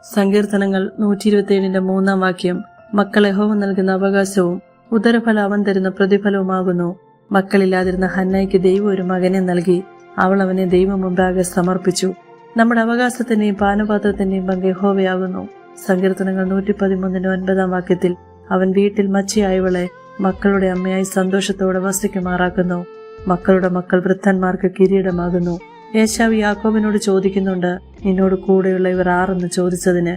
സങ്കീർത്തനങ്ങൾ 127:3 മക്കൾ യഹോവ നൽകുന്ന അവകാശവും ഉദരഫലം അവൻ തരുന്ന പ്രതിഫലവുമാകുന്നു. മക്കളില്ലാതിരുന്ന ഹന്നയ്ക്ക് ദൈവം ഒരു മകനെ നൽകി. അവൾ അവനെ ദൈവം മുമ്പാകെ സമർപ്പിച്ചു. നമ്മുടെ അവകാശത്തിന്റെയും പാനപാത്രത്തിന്റെയും പങ്ക് യഹോവയാകുന്നു. സങ്കീർത്തനങ്ങൾ 113:9 അവൻ വീട്ടിൽ മച്ചിയായവളെ മക്കളുടെ അമ്മയായി സന്തോഷത്തോടെ വസിക്കുമാറാക്കുന്നു. മക്കളുടെ മക്കൾ വൃദ്ധന്മാർക്ക് കിരീടമാകുന്നു. ഏശാവ് യാക്കോബിനോട് ചോദിക്കുന്നുണ്ട്, നിന്നോട് കൂടെയുള്ള ഇവർ ആരെന്ന് ചോദിച്ചതിന്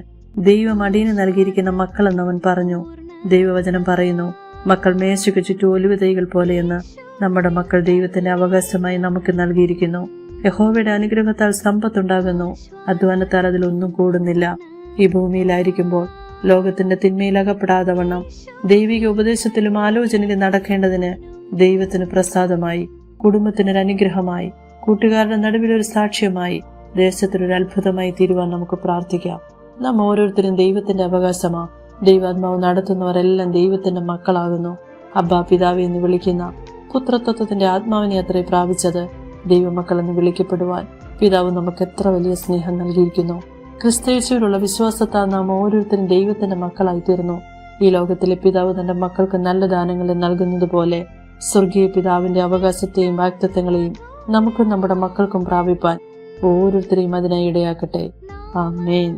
ദൈവം അടിയന് നൽകിയിരിക്കുന്ന മക്കളെന്നവൻ പറഞ്ഞു. ദൈവവചനം പറയുന്നു, മക്കൾ മേശയ്ക്ക് ചുറ്റും ഒലിവ് തൈകൾ പോലെയെന്ന്. നമ്മുടെ മക്കൾ ദൈവത്തിന്റെ അവകാശമായി നമുക്ക് നൽകിയിരിക്കുന്നു. യഹോവയുടെ അനുഗ്രഹത്താൽ സമ്പത്തുണ്ടാകുന്നു, അധ്വാനത്താൽ അതിലൊന്നും കൂടുന്നില്ല. ഈ ഭൂമിയിലായിരിക്കുമ്പോൾ ലോകത്തിന്റെ തിന്മയിൽ അകപ്പെടാതെ വണ്ണം ദൈവിക ഉപദേശത്തിലും ആലോചനയിലും നടക്കേണ്ടതിന് ദൈവത്തിന് പ്രസാദമായി, കുടുംബത്തിനൊരു അനുഗ്രഹമായി, കൂട്ടുകാരുടെ നടുവിലൊരു സാക്ഷ്യമായി, ദേശത്തിനൊരു അത്ഭുതമായി തീരുവാൻ നമുക്ക് പ്രാർത്ഥിക്കാം. നാം ഓരോരുത്തരും ദൈവത്തിന്റെ അവകാശമാ. ദൈവാത്മാവ് നടത്തുന്നവരെല്ലാം ദൈവത്തിന്റെ മക്കളാകുന്നു. അബ്ബാ പിതാവ് എന്ന് വിളിക്കുന്ന പുത്രത്വത്തിന്റെ ആത്മാവിനെ അത്രേ പ്രാപിച്ചത്. ദൈവമക്കൾ എന്ന് വിളിക്കപ്പെടുവാൻ പിതാവ് നമുക്ക് എത്ര വലിയ സ്നേഹം നൽകിയിരിക്കുന്നു. ക്രിസ്തയേശുവിലുള്ള വിശ്വാസത്താൽ നാം ഓരോരുത്തരും ദൈവത്തിന്റെ മക്കളായി തീർന്നു. ഈ ലോകത്തിലെ പിതാവ് തന്റെ മക്കൾക്ക് നല്ല ദാനങ്ങളെ നൽകുന്നത് പോലെ സ്വർഗീയ പിതാവിന്റെ അവകാശത്തെയും വാഗ്ദത്തങ്ങളെയും നമുക്കും നമ്മുടെ മക്കൾക്കും പ്രാപിപ്പാൻ ഓരോരുത്തരെയും അതിനായി ഇടയാക്കട്ടെ. ആമേൻ.